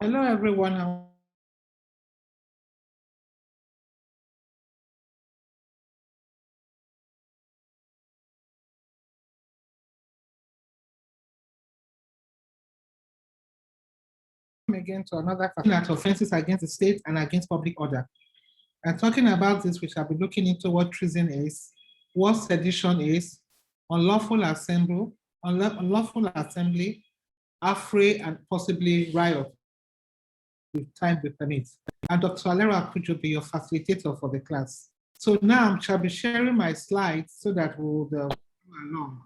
Hello, everyone. Again to another at offenses against the state and against public order. And talking about this, we shall be looking into what treason is, what sedition is, unlawful assembly, affray, and possibly riot with time we permit. And Dr. Alero Akujobi be your facilitator for the class. So now I shall be sharing my slides so that we'll go along.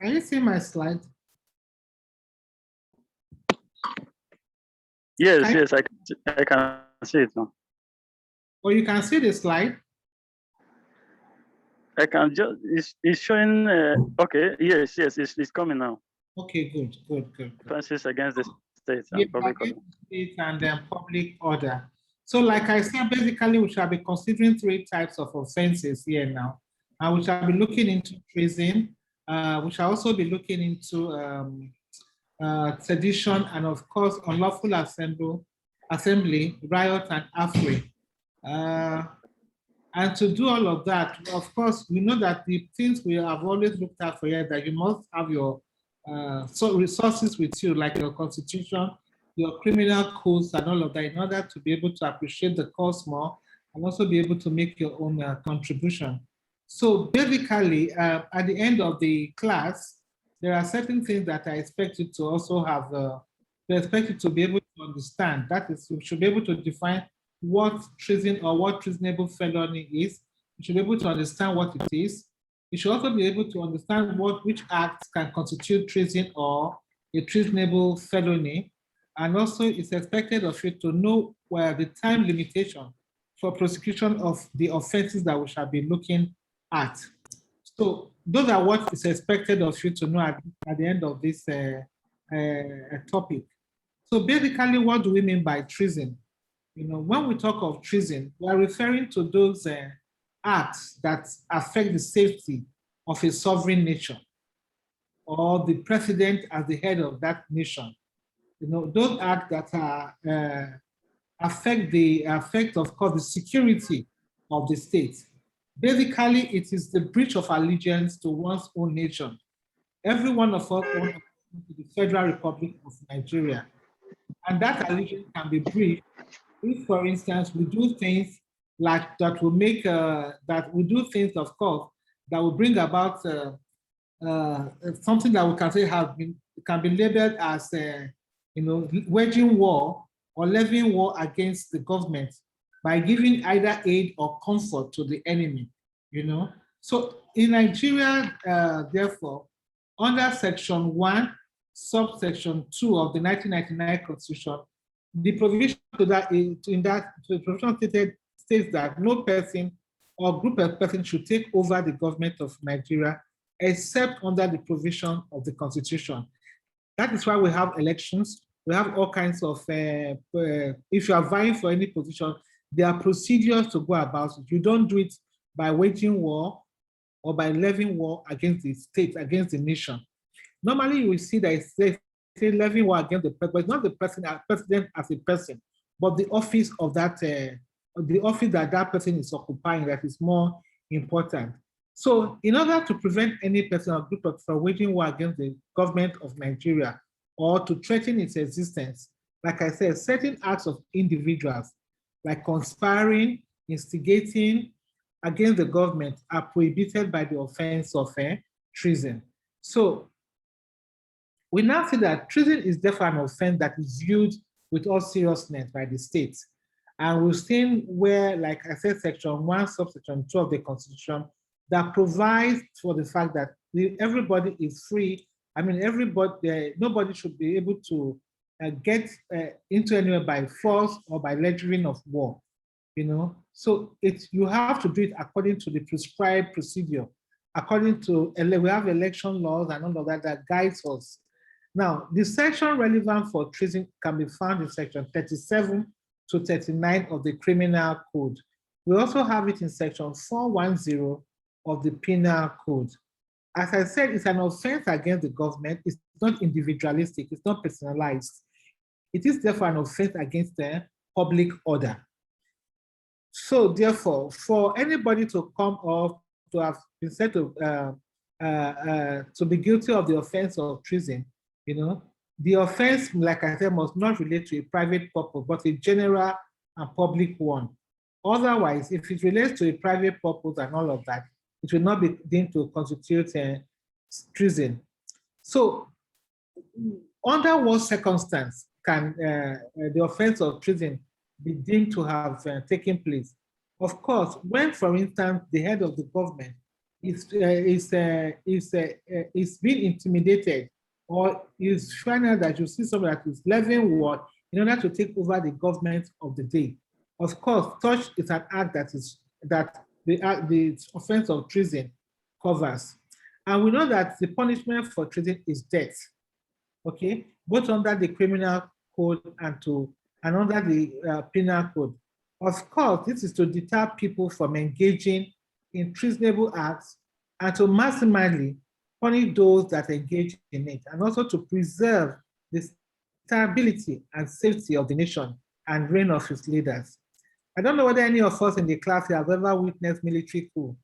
Can you see my slide? Yes, I can see it now. Oh, you can see the slide? I can just, it's showing, okay, yes, it's coming now. Okay, good. Offenses against the state and public order. State and public order. So like I said, basically we shall be considering three types of offenses here now. And we shall be looking into treason. We shall also be looking into sedition and of course unlawful assembly, riot and affray. And to do all of that, of course, we know that the things we have always looked at for years, that you must have your resources with you, like your constitution, your criminal codes and all of that, in order to be able to appreciate the cause more and also be able to make your own contribution. So basically, at the end of the class, there are certain things that I expect you to also have, they expect you to be able to understand. That is, you should be able to define what treason or what treasonable felony is. You should be able to understand what it is. You should also be able to understand which acts can constitute treason or a treasonable felony. And also it's expected of you to know where the time limitation for prosecution of the offenses that we shall be looking at. So those are what is expected of you to know at the end of this topic. So basically, what do we mean by treason? You know, when we talk of treason, we are referring to those acts that affect the safety of a sovereign nation or the president as the head of that nation. You know, those acts that are affect, of course, the security of the state. Basically, it is the breach of allegiance to one's own nation. Every one of us belongs to the Federal Republic of Nigeria. And that allegiance can be breached if, for instance, we do things like that will make, of course, that will bring about something that we can say can be labeled as, waging war or levying war against the government by giving either aid or comfort to the enemy, you know. So in Nigeria, therefore, under Section 1, subsection 2 of the 1999 Constitution, the provision the provision states that no person or group of persons should take over the government of Nigeria except under the provision of the Constitution. That is why we have elections. We have all kinds of, if you are vying for any position, there are procedures to go about it. You don't do it by waging war or by levying war against the state, against the nation. Normally, you will see that it says levying war against the president, but it's not the president as a person, but the office of that, the office that that person is occupying that is more important. So in order to prevent any person or group from waging war against the government of Nigeria or to threaten its existence, like I said, certain acts of individuals like conspiring, instigating against the government are prohibited by the offense of treason. So we now see that treason is therefore an offense that is viewed with all seriousness by the state. And we've seen where, like I said, Section 1, subsection 2 of the Constitution that provides for the fact that everybody is free. I mean, nobody should be able to get into anywhere by force or by levying of war, you know. So you have to do it according to the prescribed procedure, according to, we have election laws and all of that that guides us. Now, the section relevant for treason can be found in section 37 to 39 of the Criminal Code. We also have it in section 410 of the Penal Code. As I said, it's an offense against the government. It's not individualistic. It's not personalized. It is therefore an offense against the public order. So therefore, for anybody to come off to have been said to be guilty of the offense of treason, the offense, like I said, must not relate to a private purpose, but a general and public one. Otherwise, if it relates to a private purpose and all of that, it will not be deemed to constitute treason. So, under what circumstance can the offense of treason be deemed to have taken place? Of course, when, for instance, the head of the government is being intimidated, or is finding that you see someone that is levying war in order to take over the government of the day. Of course, such is an act that the offense of treason covers. And we know that the punishment for treason is death, okay? Both under the Criminal Code and under the Penal Code. Of course, this is to deter people from engaging in treasonable acts and to maximally punish those that engage in it, and also to preserve the stability and safety of the nation and reign of its leaders. I don't know whether any of us in the class have ever witnessed military coup.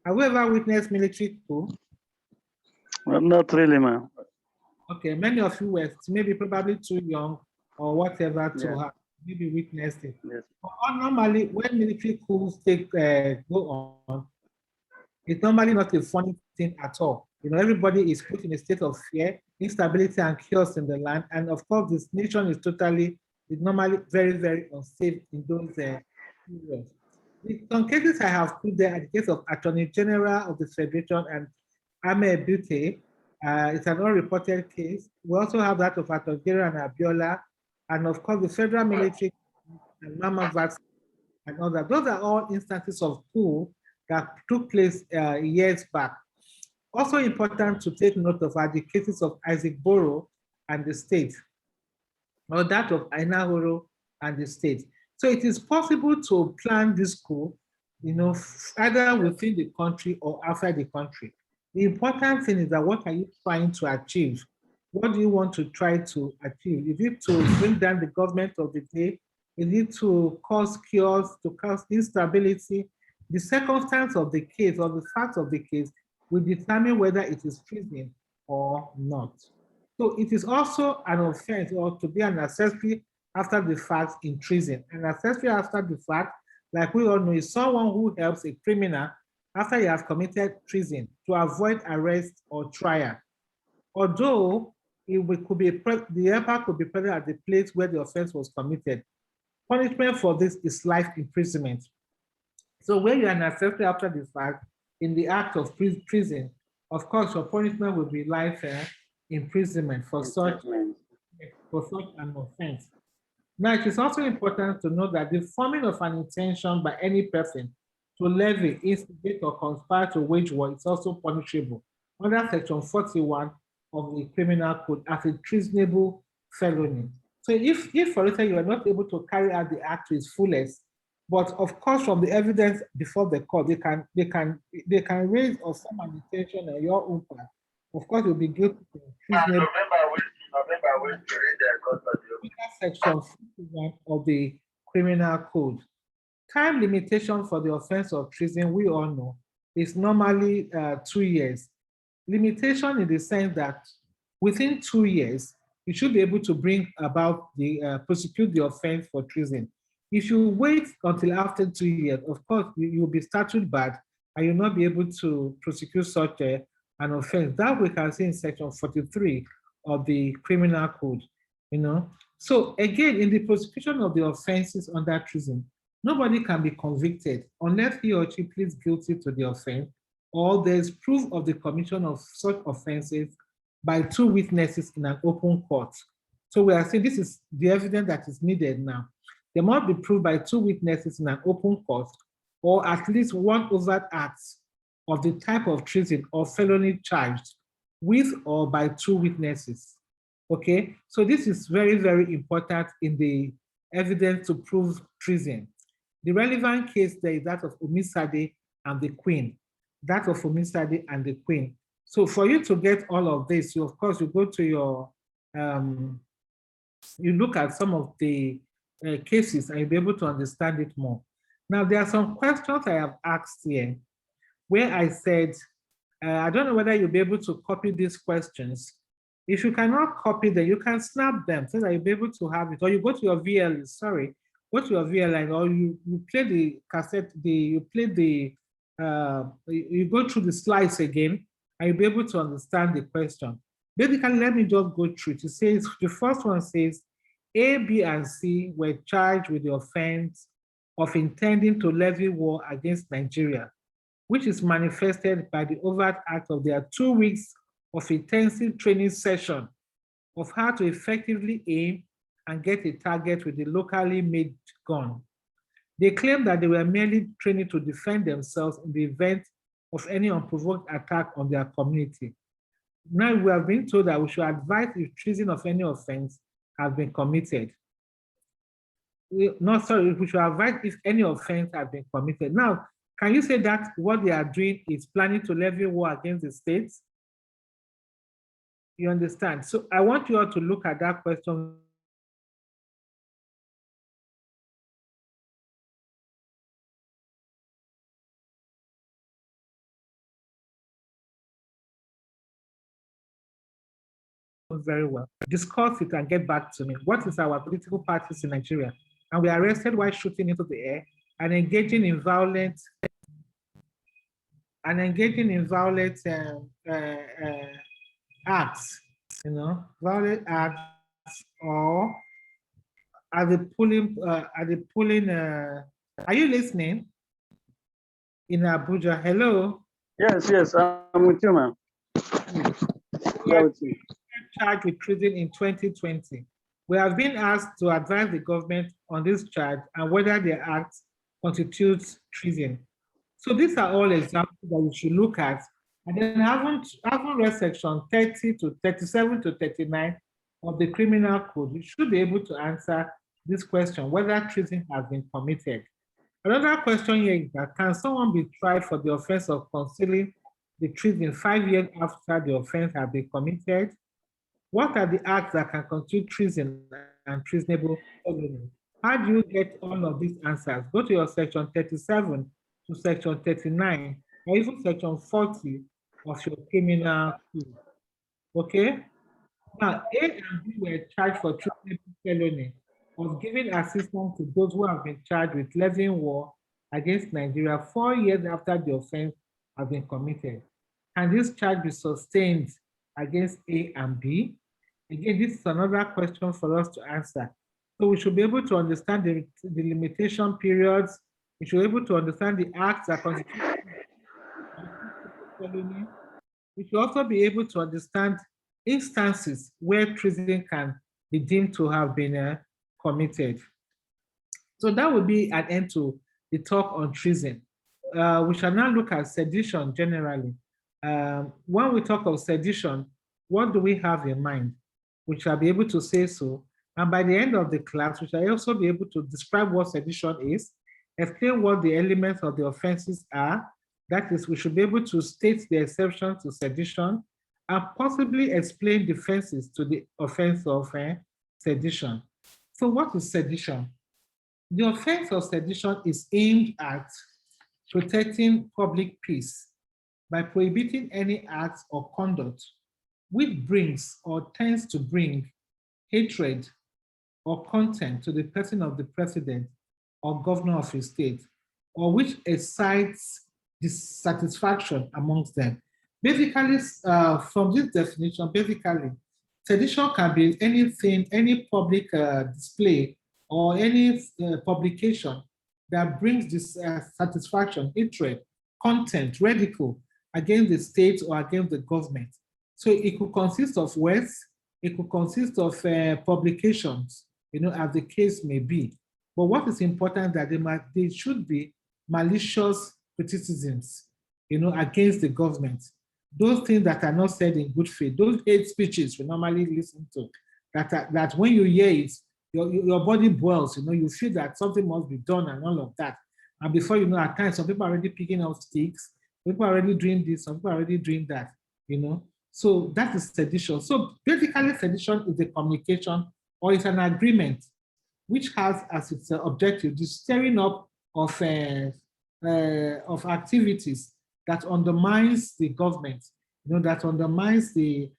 Have we ever witnessed military coup? Well, not really, man. Okay, many of you were maybe probably too young or whatever to have maybe witnessed it. Yes. But normally, when military coups go on, it's normally not a funny thing at all. Everybody is put in a state of fear, instability, and chaos in the land. And of course, this nation is normally very, very unsafe in those periods. In some cases I have put there, the case of Attorney General of the Federation and m.sc, it's an unreported case. We also have that of Attorney General and Abiola, and of course the federal military and Mama Vax and all that. Those are all instances of coup that took place years back. Also important to take note of are the cases of Isaac Boro and the state, or that of Ainahoro and the state. So it is possible to plan this coup, either within the country or outside the country. The important thing is that what are you trying to achieve? What do you want to try to achieve? Is it to bring down the government of the day? Is it to cause chaos, to cause instability? The circumstance of the case or the facts of the case will determine whether it is treason or not. So it is also an offense or to be an accessory after the fact in treason. An accessory after the fact, like we all know, is someone who helps a criminal after he has committed treason to avoid arrest or trial. Although the helper could be present at the place where the offense was committed. Punishment for this is life imprisonment. So when you are an accessory after the fact in the act of treason, of course, your punishment will be life imprisonment for such an offense. Now, it is also important to note that the forming of an intention by any person to levy, instigate, or conspire to wage war is also punishable under Section 41 of the Criminal Code as a treasonable felony. So if for instance, you are not able to carry out the act to its fullest, but of course, from the evidence before the court, they can raise or form an intention on your own part. Of course, you'll be guilty of treasonable. Section 51 of the Criminal Code. Time limitation for the offense of treason, we all know, is normally 2 years. Limitation in the sense that within 2 years, you should be able to bring about prosecute the offense for treason. If you wait until after 2 years, of course, you'll be statute barred and you'll not be able to prosecute such an offense. That we can see in Section 43 of the Criminal Code. So again, in the prosecution of the offenses under treason, nobody can be convicted unless he or she pleads guilty to the offense, or there's proof of the commission of such offenses by 2 witnesses in an open court. So we are saying this is the evidence that is needed now. They must be proved by 2 witnesses in an open court, or at least one overt act of the type of treason or felony charged with or by 2 witnesses. Okay, so this is very, very important in the evidence to prove treason. The relevant case there is that of Omisade and the Queen, that of Omisade and the Queen. So for you to get all of this, you, of course, you go to your, you look at some of the cases and you'll be able to understand it more. Now, there are some questions I have asked here where I said, I don't know whether you'll be able to copy these questions. If you cannot copy them, you can snap them so that you'll be able to have it, or you go to your VL, sorry, go to your VLN, or you play the cassette, you go through the slides again, and you'll be able to understand the question. Basically, let me just go through it. It says, the first one says, A, B, and C were charged with the offense of intending to levy war against Nigeria, which is manifested by the overt act of their 2 weeks of intensive training session of how to effectively aim and get a target with a locally made gun. They claim that they were merely training to defend themselves in the event of any unprovoked attack on their community. Now we have been told that we should advise if treason of any offense has been committed. We should advise if any offense has been committed. Now, can you say that what they are doing is planning to levy war against the states? You understand? So I want you all to look at that question very well. Discuss it and get back to me. What is our political parties in Nigeria? And we are arrested while shooting into the air and engaging in violent acts, you know, violent acts, or are they pulling, are you listening? In Abuja, hello? Yes, I'm with you, ma'am. Yeah, with you. Charged with treason in 2020. We have been asked to advise the government on this charge and whether their act constitutes treason. So these are all examples that we should look at. And then having read section 30 to 37 to 39 of the criminal code, you should be able to answer this question, whether treason has been committed. Another question here is that, can someone be tried for the offense of concealing the treason 5 years after the offense has been committed? What are the acts that can constitute treason and treasonable felony? How do you get all of these answers? Go to your section 37 to section 39, or even section 40 of your criminal code. Okay? Now, A and B were charged for treasonable felony of giving assistance to those who have been charged with levying war against Nigeria 4 years after the offense has been committed. Can this charge be sustained against A and B? Again, this is another question for us to answer. So we should be able to understand the limitation periods. We should be able to understand the acts that constitute felony. We should also be able to understand instances where treason can be deemed to have been committed. So that would be an end to the talk on treason. We shall now look at sedition generally. When we talk of sedition, what do we have in mind? We shall be able to say so. And by the end of the class, we shall also be able to describe what sedition is, explain what the elements of the offenses are. That is, we should be able to state the exception to sedition and possibly explain defenses to the offense of sedition. So what is sedition? The offense of sedition is aimed at protecting public peace by prohibiting any act or conduct which brings or tends to bring hatred or contempt to the person of the president or governor of a state, or which excites dissatisfaction amongst them. Basically, from this definition, sedition can be anything, any public display or any publication that brings dissatisfaction, hatred, contempt, ridicule against the state or against the government. So it could consist of words, it could consist of publications, you know, as the case may be. But what is important that they should be malicious criticisms, against the government. Those things that are not said in good faith, those hate speeches we normally listen to, that when you hear it, your body boils, you feel that something must be done and all of that. And before you know, at times, some people are already picking up sticks, people are already doing this, some people are already doing that, So that is sedition. So basically, sedition is a communication or it's an agreement which has as its objective the stirring up of activities that undermines the government, that undermines the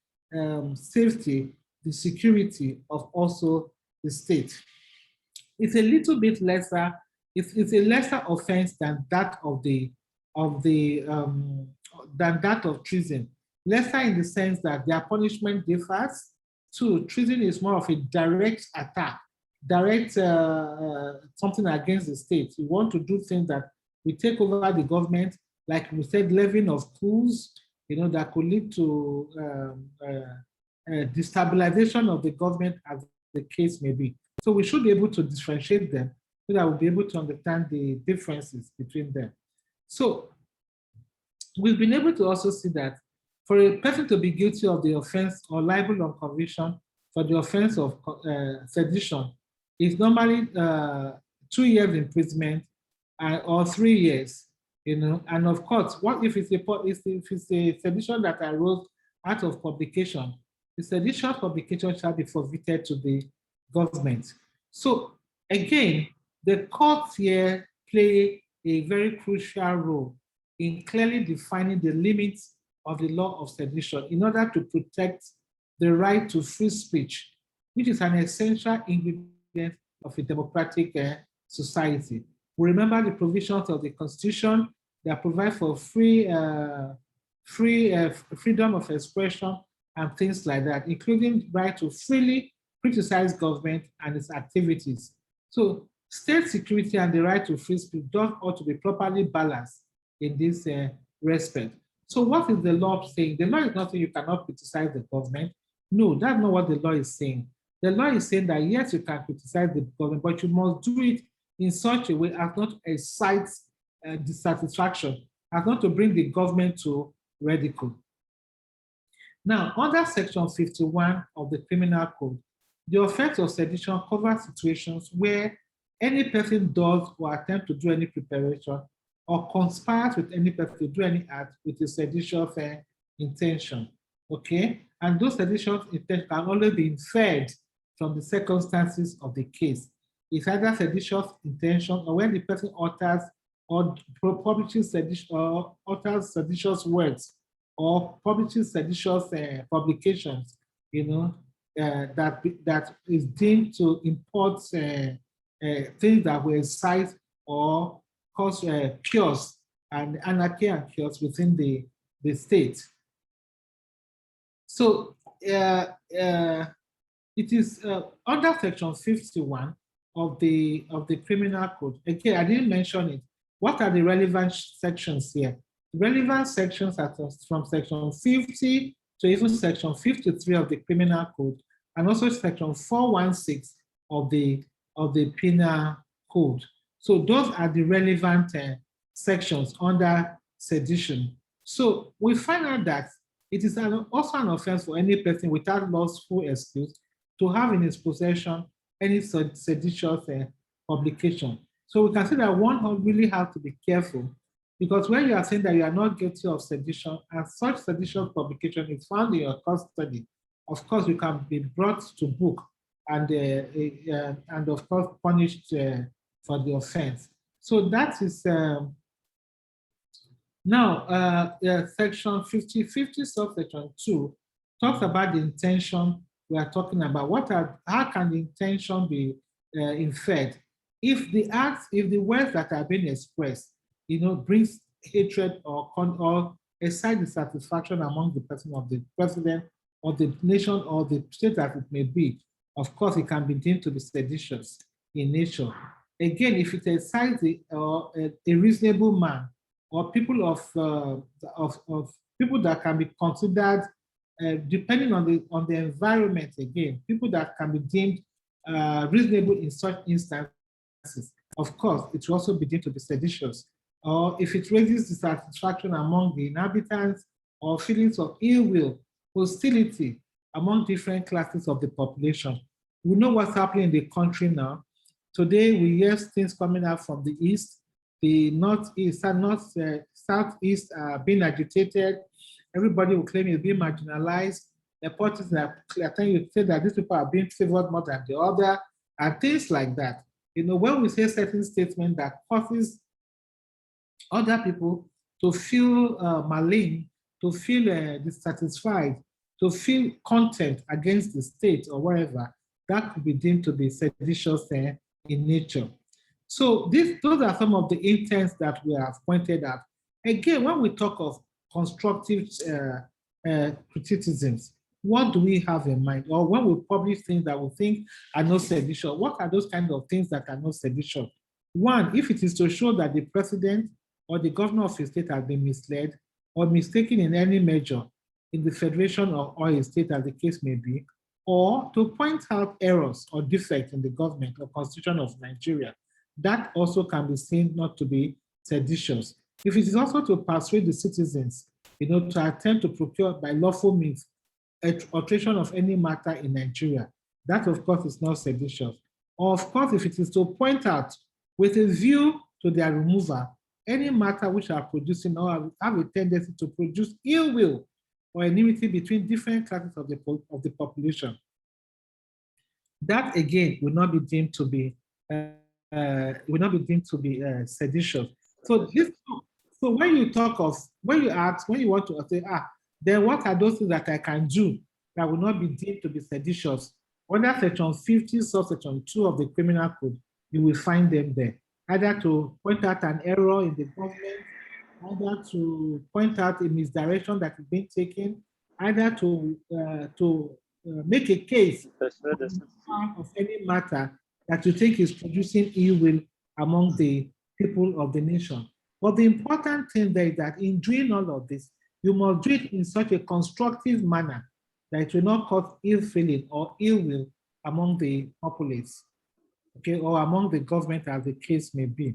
safety, the security of also the state. It's a little bit lesser. It's a lesser offense than that of treason. Lesser in the sense that their punishment differs. Two, treason is more of a direct attack, direct something against the state. You want to do things that we take over the government, like we said, levying of coups, that could lead to destabilization of the government, as the case may be. So we should be able to differentiate them so that we'll be able to understand the differences between them. So we've been able to also see that for a person to be guilty of the offense or liable on conviction for the offense of sedition is normally 2 years imprisonment or 3 years, And of course, what if it's a sedition that arose out of publication? The sedition publication shall be forfeited to the government. So again, the courts here play a very crucial role in clearly defining the limits of the law of sedition in order to protect the right to free speech, which is an essential ingredient of a democratic society. We remember the provisions of the Constitution that provide for freedom of expression and things like that, including right to freely criticize government and its activities. So state security and the right to free speech ought to be properly balanced in this respect. So what is the law saying? The law is not saying you cannot criticize the government. No, that's not what the law is saying. The law is saying that yes, you can criticize the government, but you must do it in such a way as not to excite dissatisfaction, as not to bring the government to ridicule. Now, under Section 51 of the Criminal Code, the offense of sedition covers situations where any person does or attempts to do any preparation or conspires with any person to do any act with a seditious intention, okay? And those seditious intentions can only be inferred from the circumstances of the case. It's either seditious intention or when the person utters or publishes seditious words or publishes seditious publications, that is deemed to import things that will incite or cause chaos and anarchy and chaos within the state. So it is under Section 51 of the Criminal Code. Again, I didn't mention it. What are the relevant sections here? The relevant sections are from Section 50 to even Section 53 of the Criminal Code, and also Section 416 of the Penal Code. So those are the relevant sections under sedition. So we find out that it is also an offense for any person without lawful excuse to have in his possession any seditious publication. So we can see that one really has to be careful, because when you are saying that you are not guilty of sedition and such seditious publication is found in your custody, of course you can be brought to book and of course punished for the offense. So that is now Section 50 subsection 2 talks about the intention we are talking about. How can the intention be inferred? If the words that are being expressed, brings hatred or excite dissatisfaction among the person of the president or the nation or the state that it may be, of course, it can be deemed to be seditious in nature. Again, if it excites a reasonable man or people of people that can be considered, depending on the environment, again, people that can be deemed reasonable in such instances, grievances, of course, it will also begin to be seditious. Or if it raises dissatisfaction among the inhabitants or feelings of ill will, hostility among different classes of the population. We know what's happening in the country now. Today, we hear things coming out from the east, the northeast and southeast are being agitated. Everybody will claim it's being marginalized. The parties that I think you say that these people are being favored more than the other, and things like that. You know, when we say certain statement that causes other people to feel malign, to feel dissatisfied, to feel contempt against the state or whatever, that could be deemed to be seditious in nature. So those are some of the intents that we have pointed out. Again, when we talk of constructive criticisms, what do we have in mind? Or when we publish things that we think are not sedition, what are those kind of things that are not sedition? One, if it is to show that the president or the governor of a state has been misled or mistaken in any measure in the federation or a state, as the case may be, or to point out errors or defects in the government or constitution of Nigeria, that also can be seen not to be seditious. If it is also to persuade the citizens, you know, to attempt to procure by lawful means alteration of any matter in Nigeria, that of course is not seditious. Or of course, if it is to point out with a view to their removal, any matter which are producing or have a tendency to produce ill will or enmity between different classes of the population, that again will not be deemed to be seditious. So when you talk of, when you want to say, then what are those things that I can do that will not be deemed to be seditious? Under section 50, subsection 2 of the criminal code, you will find them there. Either to point out an error in the government, either to point out a misdirection that is being taken, either to make a case of any matter that you think is producing ill will among the people of the nation. But the important thing there is that in doing all of this, you must do it in such a constructive manner that it will not cause ill feeling or ill will among the populace, okay, or among the government, as the case may be.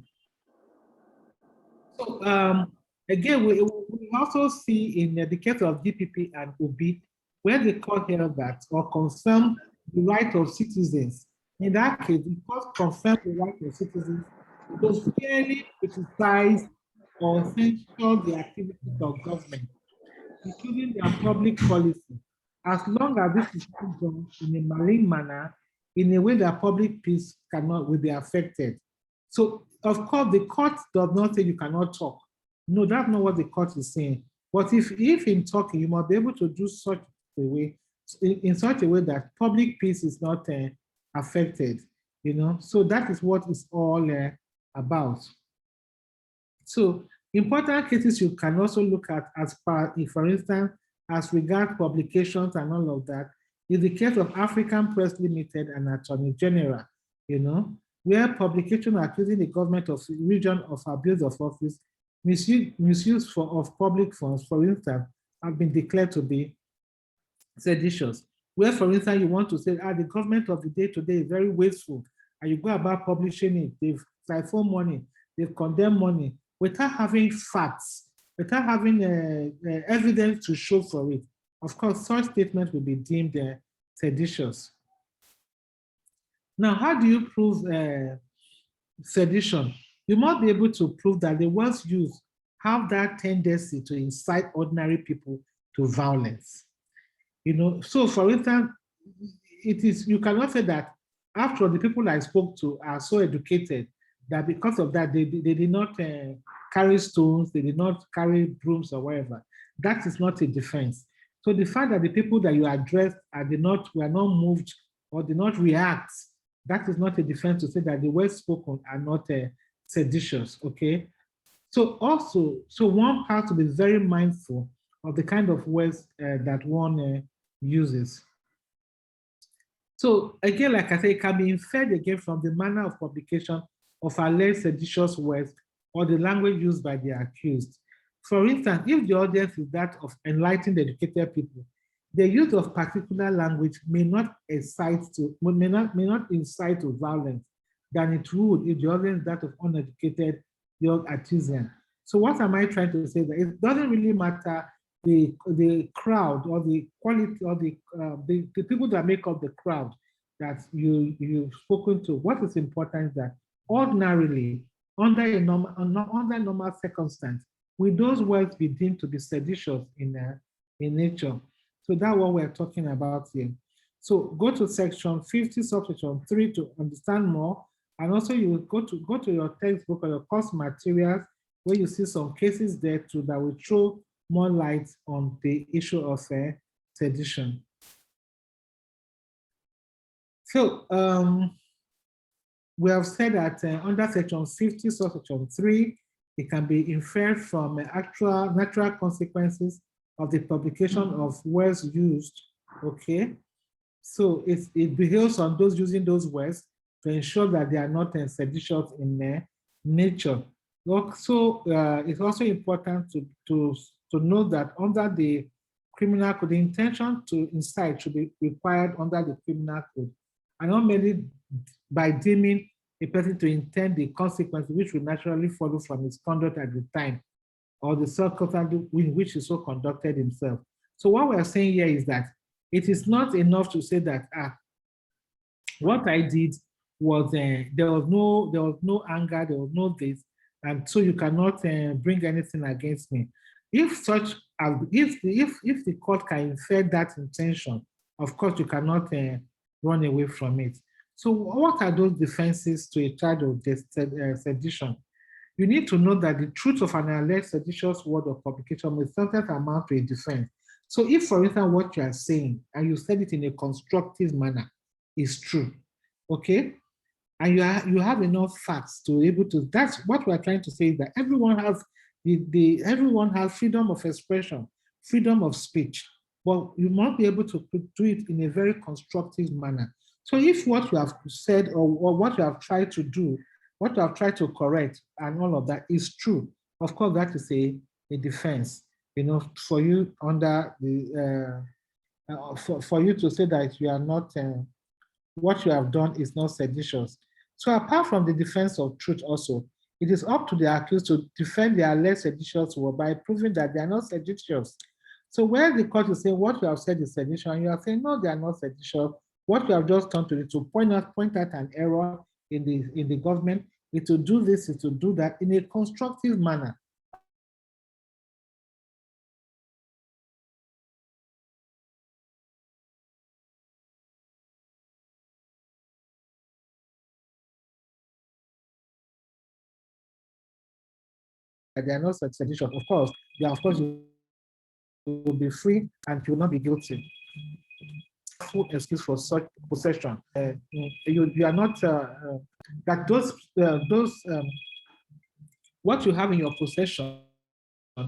So again, we also see in the case of DPP and OB, where the court held that or confirmed the right of citizens. In that case, the court confirmed the right of citizens to fairly criticize or censure the activities of government, including their public policy, as long as this is not done in a malign manner, in a way that public peace will be affected. So, of course, the court does not say you cannot talk. No, that's not what the court is saying. But if in talking, you must be able to do such a way, in such a way that public peace is not affected, you know. So that is what it's all about. So important cases you can also look at as far, for instance, as regard publications and all of that, is the case of African Press Limited and Attorney General, you know, where publication accusing the government of the region of abuse of office, misuse of public funds, for instance, have been declared to be seditious. Where, for instance, you want to say, the government of the day today is very wasteful, and you go about publishing it, they've siphoned money, they've condemned money, without having facts, without having evidence to show for it. Of course, such statements will be deemed seditious. Now, how do you prove sedition? You must be able to prove that the words used have that tendency to incite ordinary people to violence. You know, so for instance, you cannot say that after all, the people I spoke to are so educated that because of that, they did not carry stones, they did not carry brooms or whatever. That is not a defense. So the fact that the people that you addressed were not moved or did not react, that is not a defense to say that the words spoken are not seditious, okay? So also, one has to be very mindful of the kind of words that one uses. So again, like I said, it can be inferred again from the manner of publication of alleged seditious words or the language used by the accused. For instance, if the audience is that of enlightened, educated people, the use of particular language may not incite to violence. than it would if the audience is that of uneducated young artisan. So what am I trying to say? That it doesn't really matter the crowd or the quality or the people that make up the crowd that you've spoken to. What is important is that ordinarily, under normal circumstance, will those words be deemed to be seditious in nature? So that's what we're talking about here. So go to section 50, subsection 3 to understand more. And also you will go to your textbook or your course materials where you see some cases there too that will throw more light on the issue of sedition. So we have said that under section 50, subsection 3, it can be inferred from natural consequences of the publication of words used, okay? So it behaves on those using those words to ensure that they are not seditious in nature. So it's also important to know that under the criminal code, the intention to incite should be required under the criminal code, and not merely by deeming a person to intend the consequences which will naturally follow from his conduct at the time or the circumstance in which he so conducted himself. So what we're saying here is that it is not enough to say that what I did was there was no anger, there was no this, and so you cannot bring anything against me. If if the court can infer that intention, of course you cannot run away from it. So what are those defenses to a charge of sedition? You need to know that the truth of an alleged seditious word or publication may sometimes amount to a defense. So if, for instance, what you are saying, and you said it in a constructive manner, is true, okay? And you have enough facts to be able to, that's what we're trying to say, is that everyone has everyone has freedom of expression, freedom of speech, but you must be able to do it in a very constructive manner. So if what you have said or what you have tried to do, what you have tried to correct and all of that is true, of course, that is a defense, you know, for you under the, for you to say that you are not, what you have done is not seditious. So apart from the defense of truth also, it is up to the accused to defend their alleged seditious word by proving that they are not seditious. So where the court is saying what you have said is sedition, you are saying no, they are not seditious. What you have just done to do to point out an error in the government, is to do this, is to do that in a constructive manner. They are not seditious. Of course, you will be free and you will not be guilty. Full excuse for such possession. You are not that those what you have in your possession,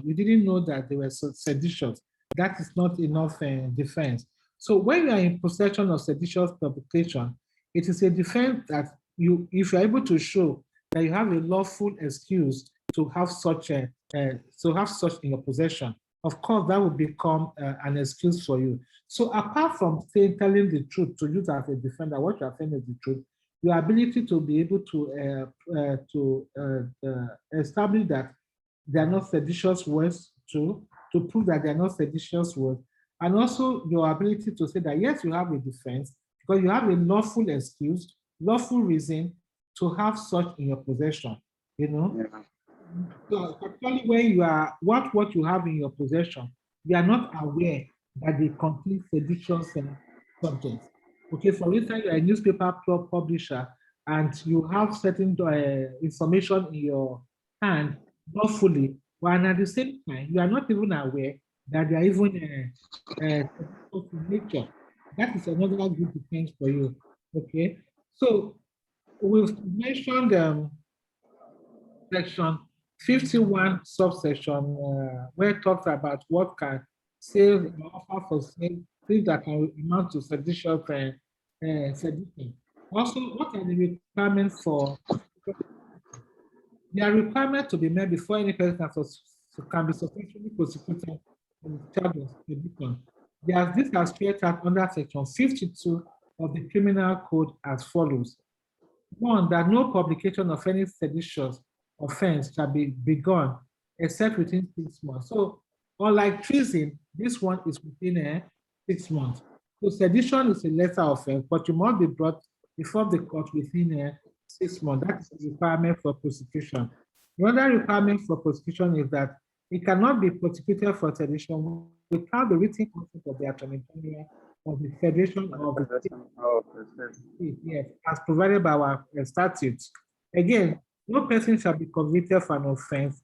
you didn't know that they were seditious. That is not enough defense. So when you are in possession of seditious publication, it is a defense that if you are able to show that you have a lawful excuse to have such in your possession, of course that will become an excuse for you. So apart from telling the truth to use as a defender, what you are saying is the truth, your ability to be able to establish that they are not seditious words to prove that they are not seditious words, and also your ability to say that yes, you have a defense because you have a lawful excuse, lawful reason to have such in your possession, you know? Yeah. So particularly when you are, what you have in your possession, you are not aware that they contain seditious subjects. Okay, for instance, you are a newspaper publisher and you have certain information in your hand lawfully, but at the same time, you are not even aware that they are even nature. That is another good defense for you. Okay, so we've mentioned section 51 subsection where it talks about what can save or offer for sale things that can amount to seditious sedition. Also, what are the requirements for? There are requirements to be met before any person can be successfully prosecuted on the charge of sedition. This has spelled out under section 52 of the criminal code as follows. One, that no publication of any seditious offense shall be begun except within 6 months. So, unlike treason, this one is within 6 months. So, sedition is a lesser offense, but you must be brought before the court within 6 months. That is the requirement for prosecution. The other requirement for prosecution is that it cannot be prosecuted for sedition without the written consent of the Attorney General of the Federation or of the state. Yes, as provided by our statutes. Again, no person shall be convicted for an offense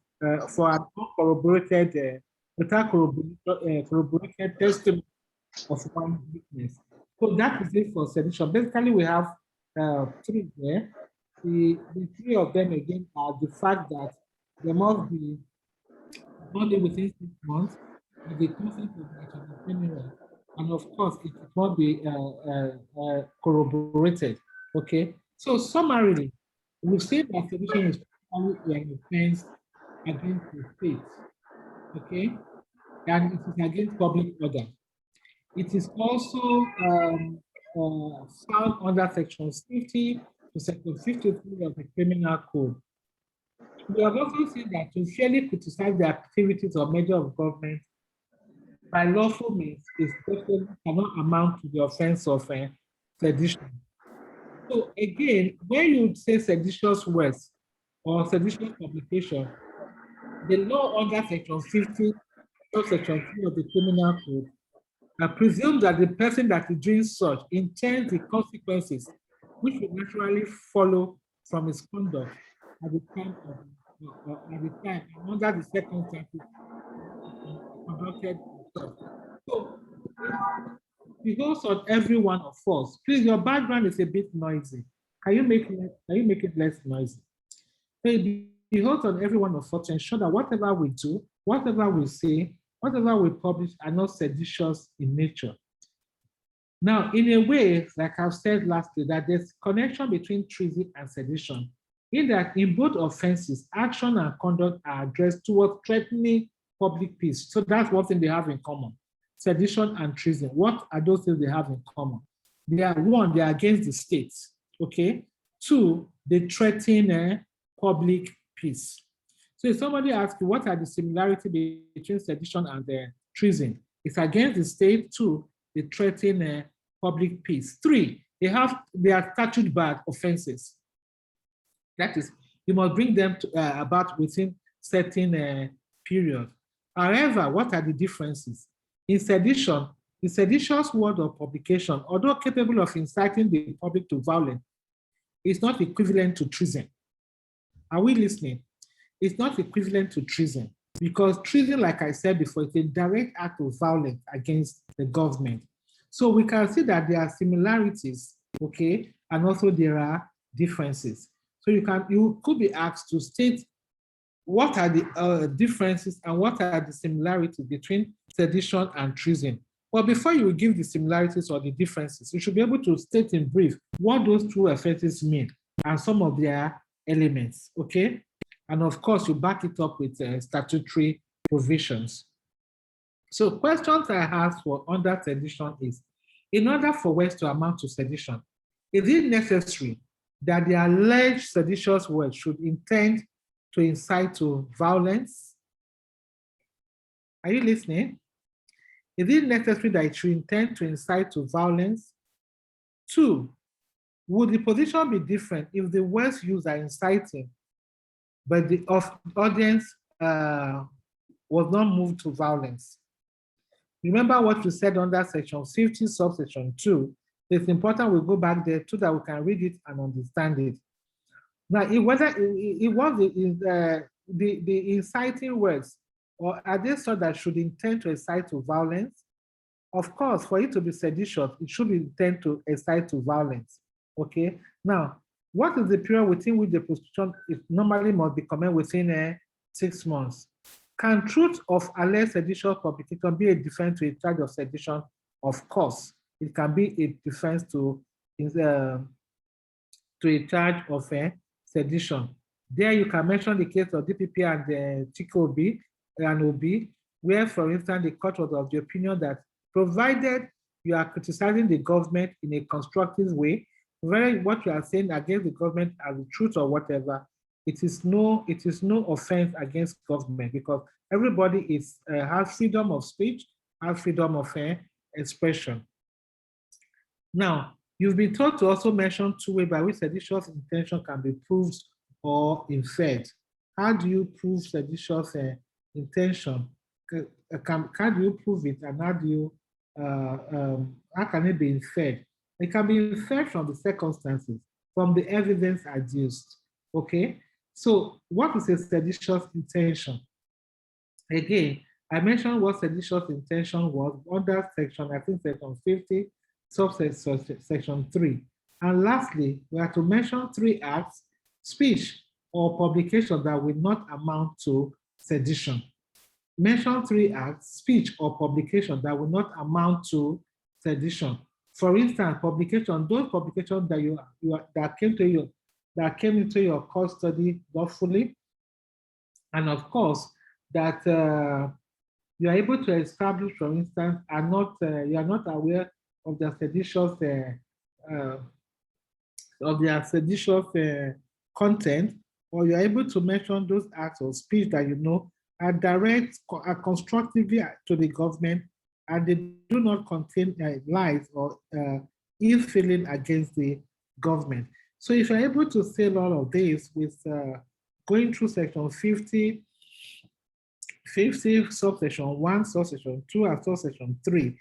for an uncorroborated, without corroborated testimony of one witness. So that is it for sedition. Basically, we have three there. The three of them again are the fact that there must be only within 6 months with the consent of the Attorney General, and of course it must be corroborated. Okay, so summarily, we say that sedition is only an offense against the state. Okay, and it is against public order. It is also found under section 50 to section 53 of the Criminal Code. We have also seen that to fairly criticize the activities or measure of government by lawful means is definitely cannot amount to the offense of sedition. So again, when you say seditious words or seditious publication, the law under section 50, section 3 of the Criminal Code presumes that the person that is doing such intends the consequences which will naturally follow from his conduct at the time and under the circumstances conducted himself. So it goes on every one of us. Please, your background is a bit noisy. Can you make it less noisy? It beholds on every one of us to ensure that whatever we do, whatever we say, whatever we publish are not seditious in nature. Now, in a way, like I've said lastly, that there's connection between treason and sedition, in that in both offenses, action and conduct are addressed towards threatening public peace. So that's one thing they have in common, sedition and treason. What are those things they have in common? They are one, they are against the state, okay? Two, they threaten public peace. So if somebody asks you, what are the similarities between sedition and treason? It's against the state. Two, they threaten public peace. Three, they are statute barred offenses. That is, you must bring them to, about within certain period. However, what are the differences? In sedition, the seditious word or publication, although capable of inciting the public to violence, is not equivalent to treason. Are we listening? It's not equivalent to treason, because treason, like I said before, is a direct act of violence against the government. So we can see that there are similarities, okay, and also there are differences. So you could be asked to state what are the differences and what are the similarities between sedition and treason. Well, before you give the similarities or the differences, you should be able to state in brief what those two offenses mean and some of their elements, okay? And of course, you back it up with statutory provisions. So questions I have for under sedition is, in order for words to amount to sedition, is it necessary that the alleged seditious words should intend to incite to violence? Are you listening? Is it necessary that it should intend to incite to violence? Two, would the position be different if the words used are inciting, but the audience was not moved to violence? Remember what we said under section 50, subsection 2. It's important we go back there so that we can read it and understand it. Now, whether it was the inciting words, or are they so that should intend to incite to violence? Of course, for it to be seditious, it should intend to incite to violence. Okay. Now, what is the period within which the prosecution normally must be commenced within 6 months? Can truth of alleged seditious publication be a defense to a charge of sedition? Of course, it can be a defense to a charge of sedition. There you can mention the case of DPP and TKOB and OB, where, for instance, the court was of the opinion that provided you are criticizing the government in a constructive way, what you are saying against the government as the truth or whatever, it is no offense against government, because everybody has freedom of speech, has freedom of expression. Now, you've been told to also mention two ways by which seditious intention can be proved or inferred. How do you prove seditious intention? How do you prove it, and how can it be inferred? It can be inferred from the circumstances, from the evidence adduced. Okay, so what is a seditious intention? Again, I mentioned what seditious intention was under section, I think section 50, section 3. And lastly, we have to mention 3 acts: speech or publication that will not amount to sedition. Mention 3 acts: speech or publication that will not amount to sedition. For instance, publication, those publications that came into your custody lawfully, and of course, that you are able to establish, for instance, you are not aware of the seditious content, or you are able to mention those acts of speech that you know are direct, are constructively to the government, and they do not contain lies or ill feeling against the government. So if you're able to say all of this with going through section 50, subsection 1, subsection 2, and subsection 3,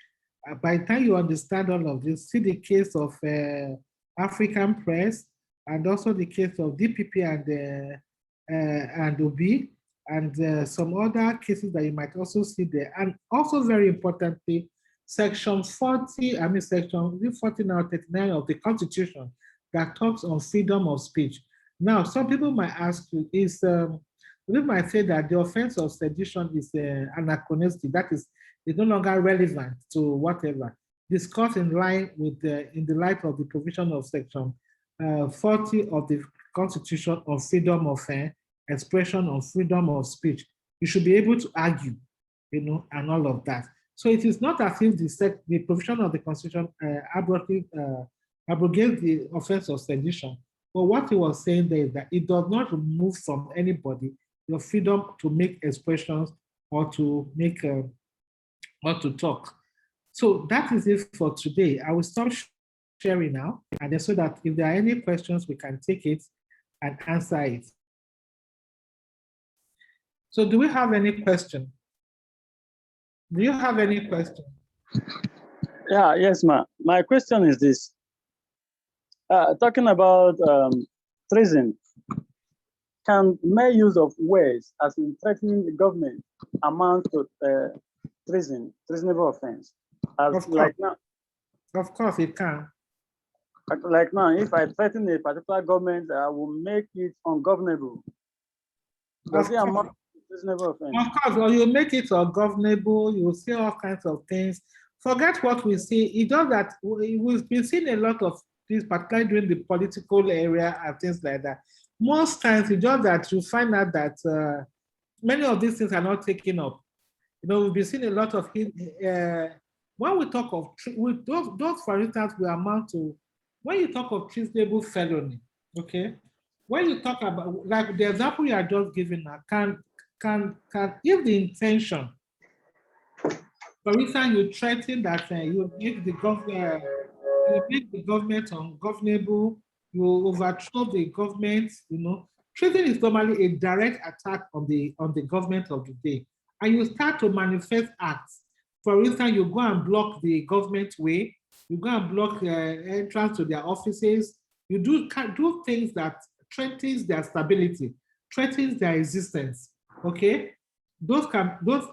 by the time you understand all of this, see the case of African Press, and also the case of DPP and OB, and some other cases that you might also see there. And also very importantly, section 40, section 40 now 39 of the Constitution that talks on freedom of speech. Now, some people might ask you, we might say that the offense of sedition is anachronistic, that is no longer relevant to whatever. Discussed in line with in the light of the provision of section 40 of the Constitution on freedom of expression, on freedom of speech. You should be able to argue, and all of that. So it is not as if the provision of the Constitution abrogates the offense of sedition. But what he was saying there is that it does not remove from anybody your freedom to make expressions or to make or to talk. So that is it for today. I will stop sharing now, and then so that if there are any questions, we can take it and answer it. So do we have any question? Do you have any question? Yeah, yes, ma. My question is this. Talking about treason, can mere use of words as in threatening the government amount to treasonable offense? Of course it can. Like now, if I threaten a particular government, I will make it ungovernable. Does it amount to treasonable offense? Of course, or you make it ungovernable, you will say all kinds of things. Forget what we see. It does that. We've been seeing a lot of this, particularly during the political area and things like that. Most times, it's just that you find out that many of these things are not taken up. We've been seeing a lot of when we talk of those, for instance, we amount to, when you talk of treasonable felony, okay? When you talk about, like the example you are just giving now, can if the intention, for instance, you threaten that you make the government ungovernable, you overthrow the government, treason is normally a direct attack on the government of the day. And you start to manifest acts. For instance, you go and block the government way, you go and block entrance to their offices, you do things that threatens their stability, threatens their existence. Okay? Those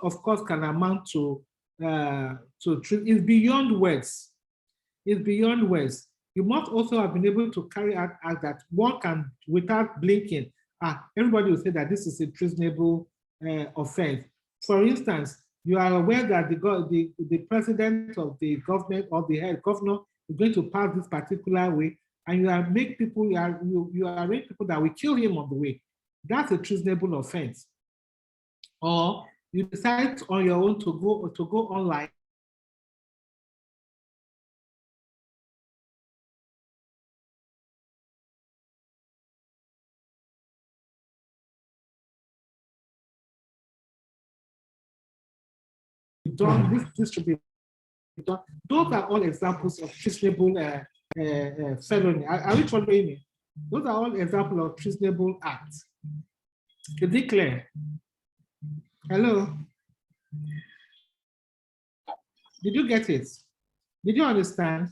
of course can amount to it's beyond words. It's beyond words. You must also have been able to carry out acts that one can, without blinking, everybody will say that this is a treasonable offense. For instance, you are aware that the president of the government or the head governor is going to pass this particular way, and you arrange people that will kill him on the way. That's a treasonable offense. Or you decide on your own to go online done, this should be done. Those are all examples of treasonable felony. Are we following me? Those are all examples of treasonable acts. Is it clear? Hello? Did you get it? Did you understand?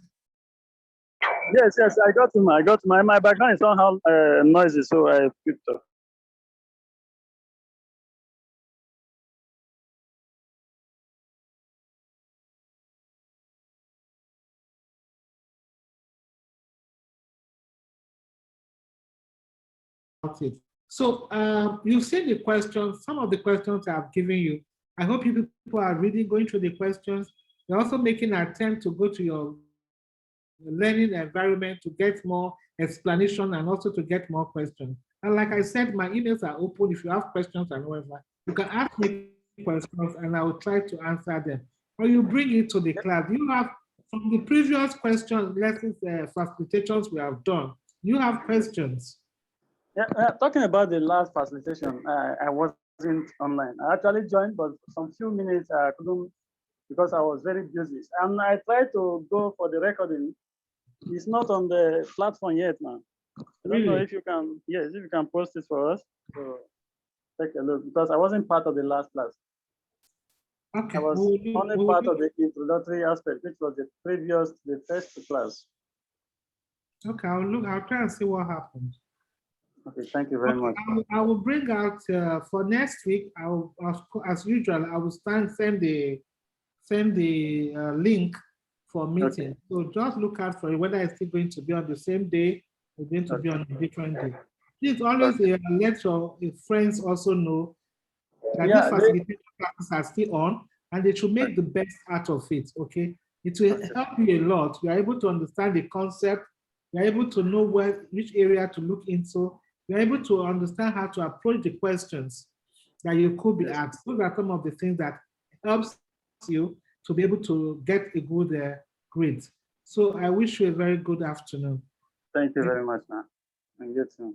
Yes, yes, I got him. I got my background is somehow noisy, so I picked up. It. So you've seen the questions, some of the questions I've given you. I hope you people are reading, going through the questions. You're also making an attempt to go to your learning environment to get more explanation and also to get more questions. And like I said, my emails are open. If you have questions and whatever, you can ask me questions and I will try to answer them. Or you bring it to the class. You have, from the previous questions, lessons, facilitations we have done, you have questions. Yeah, talking about the last facilitation, I wasn't online. I actually joined, but some few minutes I couldn't because I was very busy. And I tried to go for the recording. It's not on the platform yet, man. I don't know if you can, yes, if you can post it for us. So take a look, because I wasn't part of the last class. Okay. I was only part of the introductory aspect, which was the first class. Okay, I'll try and see what happens. Okay, thank you very much. I will bring out for next week. I will, as usual, I will send the link for meeting. Okay. So just look out for it, whether it's still going to be on the same day or going to be on a different day. Please always let your friends also know that these facilitation classes are still on, and they should make the best out of it. Okay, it will help you a lot. You are able to understand the concept. You are able to know which area to look into. You're able to understand how to approach the questions that you could be asked. Those are some of the things that helps you to be able to get a good grade. So I wish you a very good afternoon. Thank you very much, man. And you too.